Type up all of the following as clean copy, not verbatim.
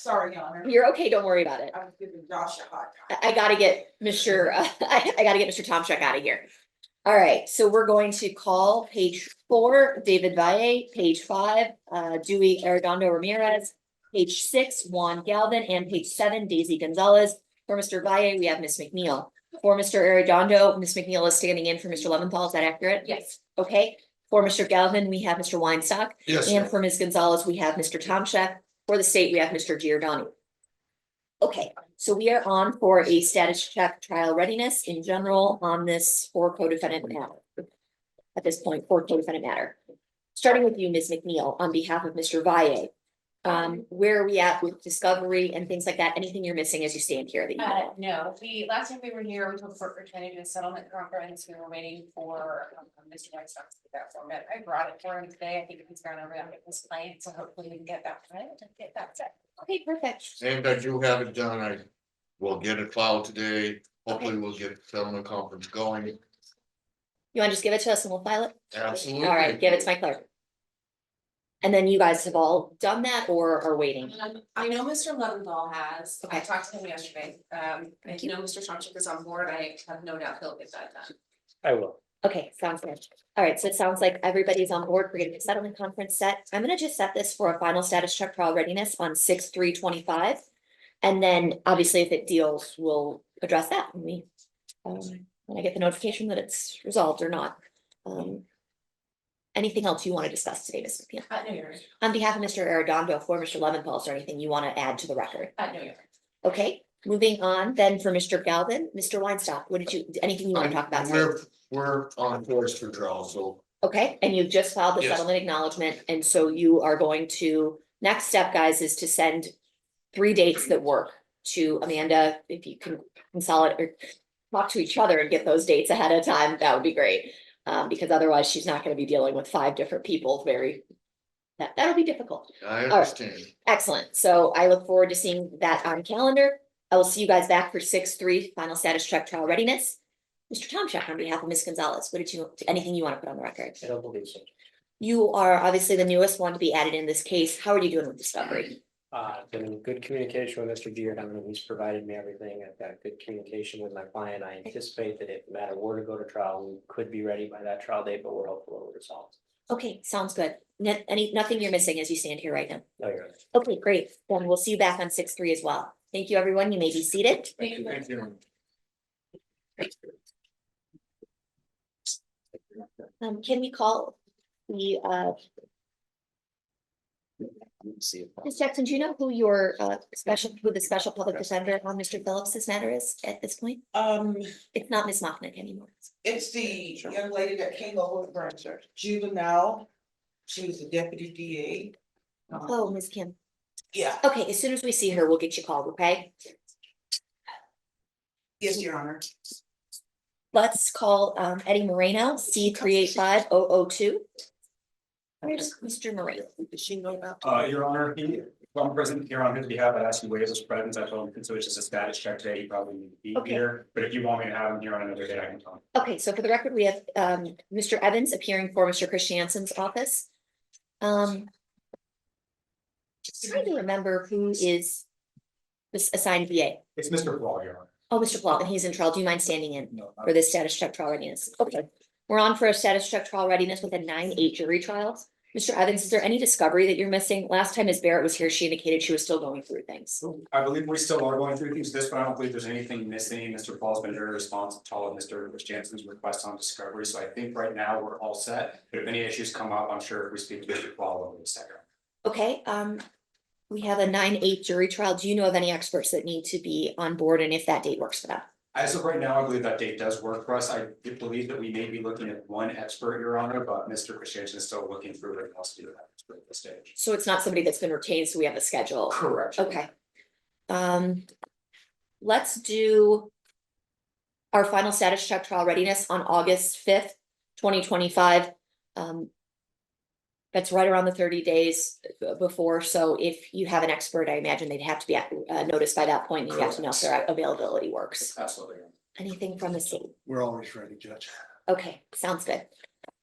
Sorry, Your Honor. You're okay, don't worry about it. I was giving Josh a hard time. I gotta get Mr. I gotta get Mr. Tomchak out of here. All right, so we're going to call page 4, David Valle, page 5, Dewey Arredondo Ramirez, page 6, Juan Galvin, and page 7, Daisy Gonzalez. For Mr. Valle, we have Ms. McNeil. For Mr. Arredondo, Ms. McNeil is standing in for Mr. Leventhal. Is that accurate? Yes. Okay. For Mr. Galvin, we have Mr. Weinstock. Yes, And sir. for Ms. Gonzalez, we have Mr. Tomchak. For the state, we have Mr. Giordani. Okay, so we are on for a status check trial readiness in general on this for co-defendant matter. At this point, for co-defendant matter. Starting with you, Ms. McNeil, on behalf of Mr. Valle. Where are we at with discovery and things like that? Anything you're missing as you stand here that you know? No, last time we were here, we told the court we're trying to do a settlement conference. We were waiting for Mr. Weinstock to get that format. I brought it for him today. I think he's gone over that with his client, so hopefully we can get that right and get that set. Okay, perfect. And I do have it done. I will get it filed today. Hopefully we'll get settlement conference going. You want to just give it to us and we'll file it? Absolutely. All right, give it to my clerk. And then you guys have all done that or are waiting? I know Mr. Leventhal has. Okay. I talked to him yesterday. And you know, Mr. Tomchak is on board. I have no doubt he'll get that done. I will. Okay, sounds good. All right, so it sounds like everybody's on board. We're getting the settlement conference set. I'm gonna just set this for a final status check trial readiness on 6/3/25. And then obviously if it deals, we'll address that when we when I get the notification that it's resolved or not. Anything else you want to discuss today, Ms. McNeil? No, you're right. On behalf of Mr. Arredondo, for Mr. Leventhal, is there anything you want to add to the record? No, you're right. Okay, moving on then for Mr. Galvin, Mr. Weinstock, what did you, anything you want to talk about today? We're on course for trial, so Okay, and you just filed the Yes. settlement acknowledgement, and so you are going to, next step, guys, is to send 3 dates that work to Amanda. If you can consolidate or talk to each other and get those dates ahead of time, that would be great. Because otherwise she's not gonna be dealing with 5 different people, that'll be difficult. I understand. Excellent, so I look forward to seeing that on calendar. I will see you guys back for 6/3 final status check trial readiness. Mr. Tomchak, on behalf of Ms. Gonzalez, anything you want to put on the record? I don't believe so. You are obviously the newest one to be added in this case. How are you doing with discovery? Been in good communication with Mr. Giordano. He's provided me everything. I've got good communication with my client. I anticipate that if the matter were to go to trial, we could be ready by that trial date, but we're hopeful it will resolve. Okay, sounds good. Nothing you're missing as you stand here right now. No, you're right. Okay, great. Then we'll see you back on 6/3 as well. Thank you, everyone. You may be seated. Thank you. Thank you. Can we call the See if Ms. Jackson, do you know who your who the special public defender on Mr. Phillips's matter is at this point? It's not Ms. Mochnick anymore. It's the young lady that came over with Burnside, juvenile. She was the deputy DA. Oh, Ms. Kim. Yeah, Okay, as soon as we see her, we'll get you called, okay? yes, Your Honor. Let's call Eddie Moreno, C385002. Where's Mr. Moreno? Does she know about? Your Honor, I'm present here on his behalf. I asked you waive his presence. I told him, so it's just a status check today. He probably need to be Okay. here, but if you want me to have him here on another day, I can talk. Okay, so for the record, we have Mr. Evans appearing for Mr. Christiansen's office. Just trying to remember who is this assigned VA. It's Mr. Paul, Your Honor. Oh, Mr. Paul, and he's in trial. Do you mind standing in No, for this status check trial readiness? Okay. We're on for a status check trial readiness with a 9/8 jury trials. Mr. Evans, is there any discovery that you're missing? Last time Ms. Barrett was here, she indicated she was still going through things. I believe we still are going through things this, but I don't believe there's anything missing. Mr. Paul's been very responsive to all of Mr. Jansen's requests on discovery, so I think right now we're all set. But if any issues come up, I'm sure if we speak to Mr. Paul, we'll be second. Okay, we have a 9/8 jury trial. Do you know of any experts that need to be on board and if that date works for them? As of right now, I believe that date does work for us. I believe that we may be looking at one expert, Your Honor, but Mr. Christiansen is still looking through it else to do that at this stage. So it's not somebody that's been retained, so we have a schedule. Correct. Okay. Let's do our final status check trial readiness on August 5th, 2025. That's right around the 30 days before. So if you have an expert, I imagine they'd have to be noticed by that point. And you have to know if their availability works. Absolutely. Anything from the city? We're always ready, Judge. Okay, sounds good.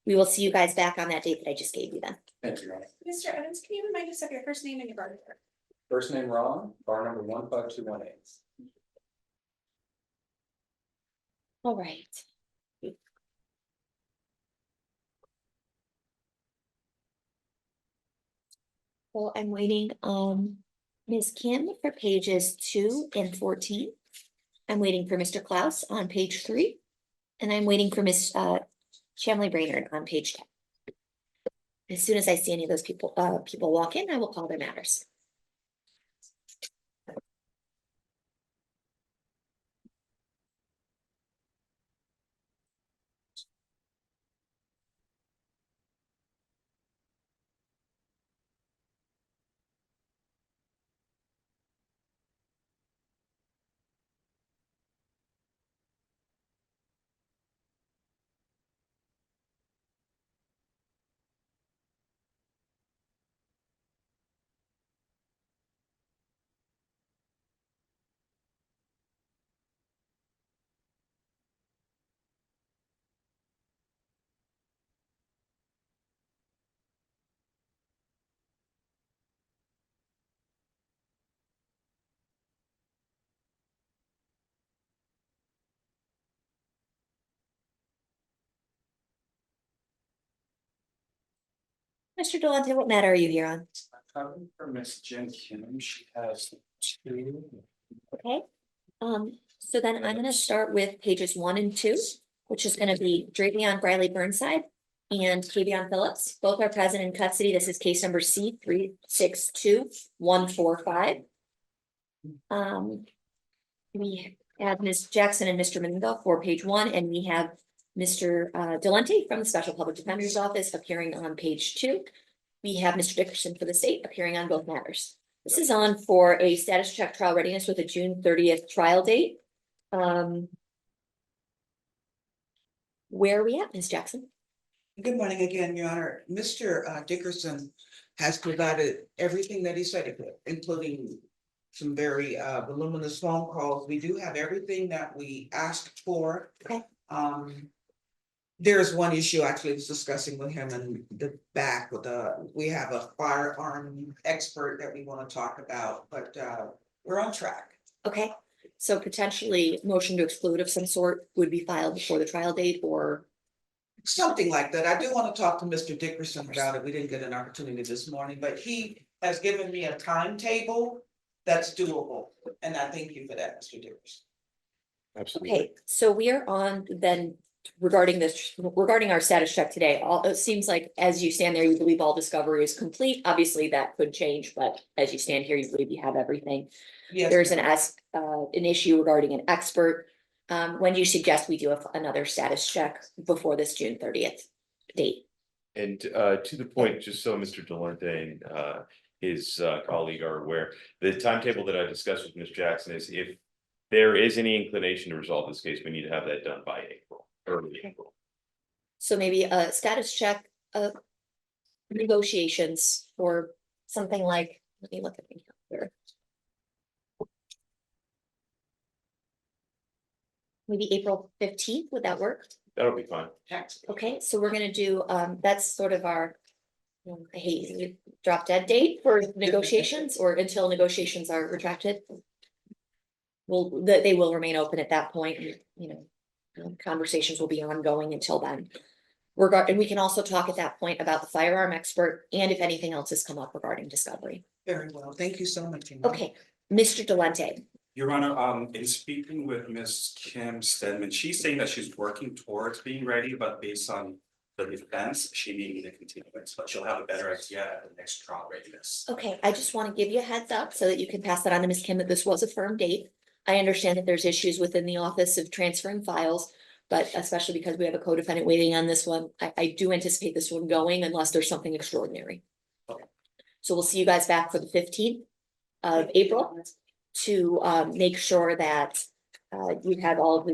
We will see you guys back on that date that I just gave you then. Thank you, Your Honor. Mr. Evans, can you remind us of your first name and your birth? First name Ron, bar number 15218. All right. Well, I'm waiting, Ms. Kim for pages 2 and 14. I'm waiting for Mr. Klaus on page 3. And I'm waiting for Ms. Shamley Brainerd on page 10. As soon as I see any of those people walk in, I will call their matters. Mr. Delante, what matter are you here on? Coming from Miss Jen Kim, she has 2. Okay, so then I'm gonna start with pages 1 and 2, which is gonna be Darian Burnside and Darian Phillips. Both are present in custody. This is case number C 362145. We have Ms. Jackson and Mr. Mendenhall for page 1, and we have Mr. Delante from the Special Public Defender's Office appearing on page 2. We have Mr. Dickerson for the state appearing on both matters. This is on for a status check trial readiness with a June 30th trial date. Where are we at, Ms. Jackson? Good morning again, Your Honor. Mr. Dickerson has provided everything that he said he could, including some very voluminous phone calls. We do have everything that we asked for. Okay. There's one issue actually I was discussing with him in the back with we have a firearm expert that we want to talk about, but we're on track. Okay, so potentially motion to exclude of some sort would be filed before the trial date or? Something like that. I do want to talk to Mr. Dickerson about it. We didn't get an opportunity this morning, but he has given me a timetable that's doable. And I thank you for that, Mr. Dickerson. Okay, so we are on then regarding our status check today. It seems like as you stand there, you believe all discovery is complete. Obviously, that could change, but as you stand here, you believe you have everything. Yes. There's an issue regarding an expert. When do you suggest we do another status check before this June 30th date? And to the point, just so Mr. Delante and his colleague are aware, the timetable that I discussed with Ms. Jackson is if there is any inclination to resolve this case, we need to have that done by April, early April. So maybe a status check of negotiations or something like, let me look at the calendar. Maybe April 15th, would that work? That'll be fine. Okay, so we're gonna do, that's sort of our, I hate using the drop dead date for negotiations or until negotiations are retracted. Well, they will remain open at that point, conversations will be ongoing until then. And we can also talk at that point about the firearm expert and if anything else has come up regarding discovery. Very well. Thank you so much. Okay, Mr. Delante. Your Honor, in speaking with Ms. Kim Stedman, she's saying that she's working towards being ready, but based on the defense, she needed a continuance, but she'll have a better idea at the next trial readiness. Okay, I just want to give you a heads up so that you can pass that on to Ms. Kim that this was a firm date. I understand that there's issues within the office of transferring files, but especially because we have a co-defendant waiting on this one, I do anticipate this one going unless there's something extraordinary. Okay. So we'll see you guys back for the 15th of April to make sure that you have all of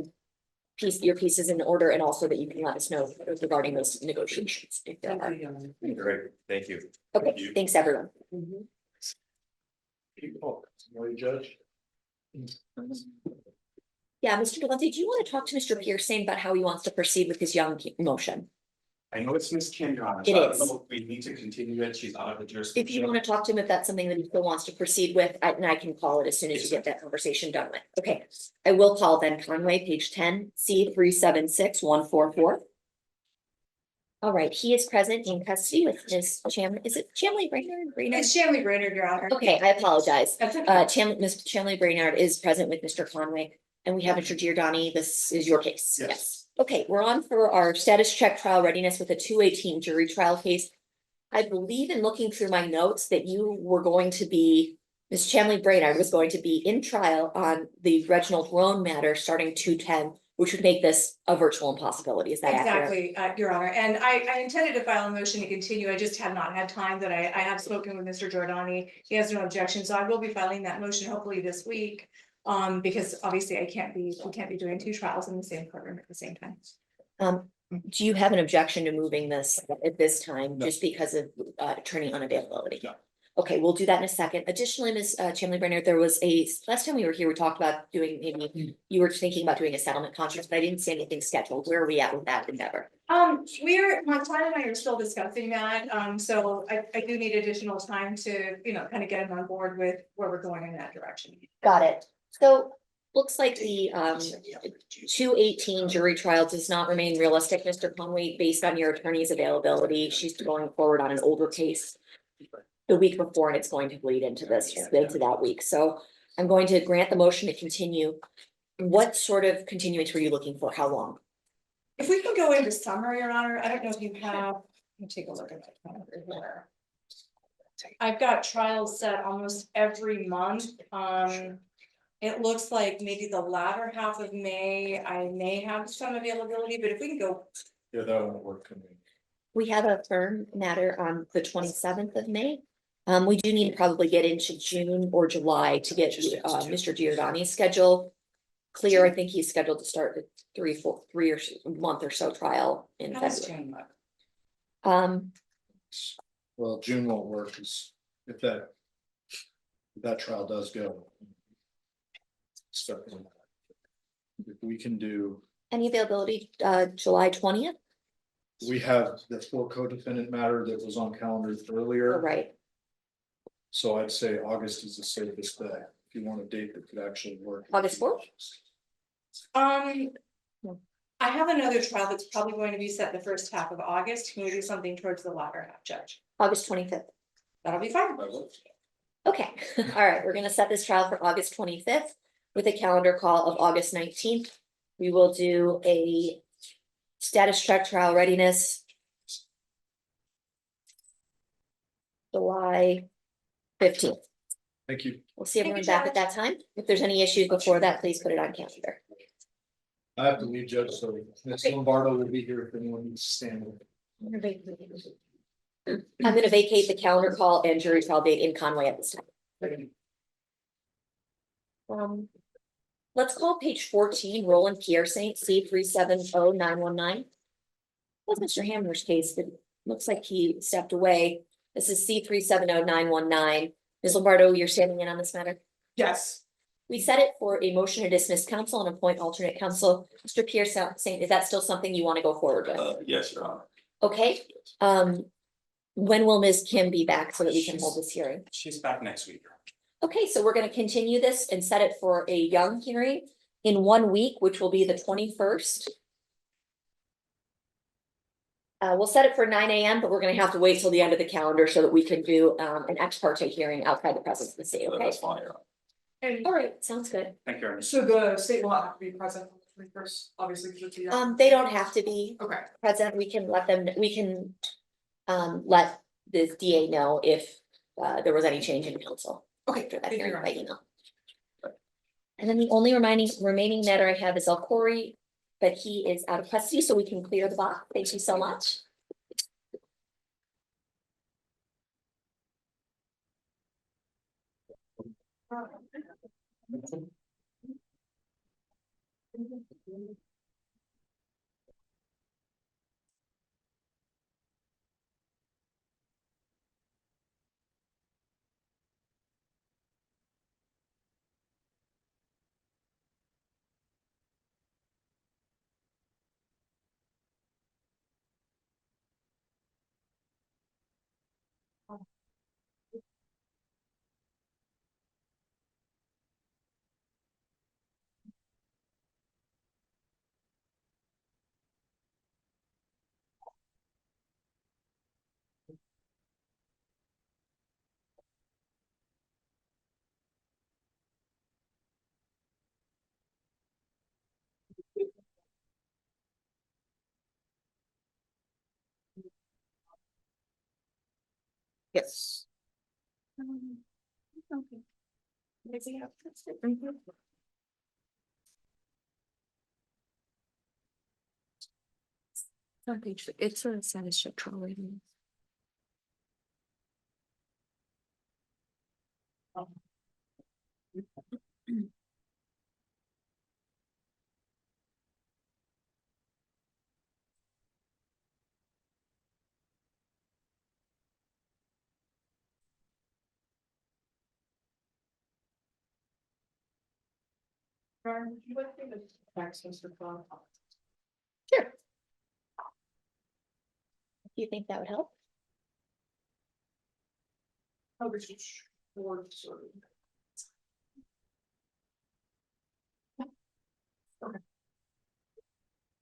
your pieces in order and also that you can let us know regarding those negotiations. If there are. Great, thank you. Okay, thanks everyone. Judge. Yeah, Mr. Delante, do you want to talk to Mr. Pearson about how he wants to proceed with his Young motion? I know it's Miss Kim, Your Honor. It so I don't is. know if we need to continue it. She's out of the If jurisdiction. you want to talk to him, if that's something that he still wants to proceed with, and I can call it as soon as you get that conversation done with. Okay, I will call then Conway, page 10, C 376-144. All right, he is present in custody with his is it Chamley Brainerd? It's Shanley Brainerd, Your Honor. Okay, I apologize. That's okay. Ms. Chamley Brainerd is present with Mr. Conway, and we have Mr. Giordani. This is your case. Yes. Okay, we're on for our status check trial readiness with a 218 jury trial case. I believe in looking through my notes that you were going to be, Ms. Chamley Brainerd was going to be in trial on the Reginald Roan matter starting 210, which would make this a virtual impossibility. Is that accurate? Exactly, Your Honor, and I intended to file a motion to continue, I just have not had time, that I have spoken with Mr. Giordani. He has no objection, so I will be filing that motion hopefully this week. Because obviously we can't be doing two trials in the same courtroom at the same time. Do you have an objection to moving this at this time, just because of attorney unavailability? No. Okay, we'll do that in a second. Additionally, Ms. Chamley Brainerd, there was last time we were here, we talked about doing, maybe you were thinking about doing a settlement conference, but I didn't see anything scheduled. Where are we at with that endeavor? My client and I are still discussing that, so I do need additional time to, kind of get him on board with where we're going in that direction. Got it. So looks like the 218 jury trial does not remain realistic, Mr. Conway, based on your attorney's availability. She's going forward on an older case the week before, and it's going to bleed into that week. So I'm going to grant the motion to continue. What sort of continuance were you looking for? How long? If we can go into summer, Your Honor, I don't know if you have, let me take a look at my calendar here. I've got trials set almost every month. It looks like maybe the latter half of May, I may have some availability, but if we can go. Yeah, that won't work for me. We have a firm matter on the 27th of May. We do need to probably get into June or July to get Mr. Giordani's schedule clear. I think he's scheduled to start the 3 or month or so trial in How does February. June look? Well, June won't work, because if that trial does go. Stuck in that. If we can do, Any availability, July 20th? we have the full co-defendant matter that was on calendar earlier, Right, so I'd say August is the safest day. If you want a date that could actually work. August 4th? I have another trial that's probably going to be set the first half of August. Can we do something towards the latter half, Judge? August 25th. That'll be fine. Okay, all right, we're gonna set this trial for August 25th with a calendar call of August 19th. We will do a status check trial readiness. July 15th. Thank you. We'll see Thank everyone you, back at that time. If there's any issues before that, please put it on calendar. I have to leave, Judge, so Ms. Lombardo will be here if anyone needs to stand. I'm gonna vacate the calendar call and jury trial date in Conway at this time. Let's call page 14, Roland Pierre Saint, C 370-919. That's Mr. Hammer's case, but looks like he stepped away. This is C 370-919. Ms. Lombardo, you're standing in on this matter? Yes. We set it for a motion to dismiss counsel and appoint alternate counsel. Mr. Pierre Saint, is that still something you want to go forward with? Yes, Your Honor. Okay, when will Ms. Kim be back so that we can hold this hearing? She's back next week. Your Honor. Okay, so we're gonna continue this and set it for a young hearing in 1 week, which will be the 21st. We'll set it for 9 a.m., but we're gonna have to wait till the end of the calendar so that we can do an ex parte hearing outside the presence of the state, okay? That's fine, Your Honor. All right, sounds good. Thank you, Your Honor. So the state will have to be present first, obviously, because it's a. They don't have to be Okay. present. We can let them, let the DA know if there was any change in council. Okay. After that thank you, hearing Your by Honor. email. And then the only remaining matter I have is El Corey, but he is out of custody, so we can clear the box. Thank you so much. Yes. Okay. On page, it's a status check trial rating. Sure. Do you think that would help?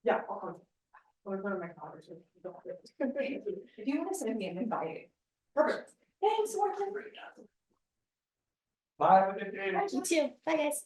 Yeah, I'll come. Or one of my colleagues. If you want to send me an invite. Perfect. Thanks, Martin. Bye, have a good day. You too. Bye, guys.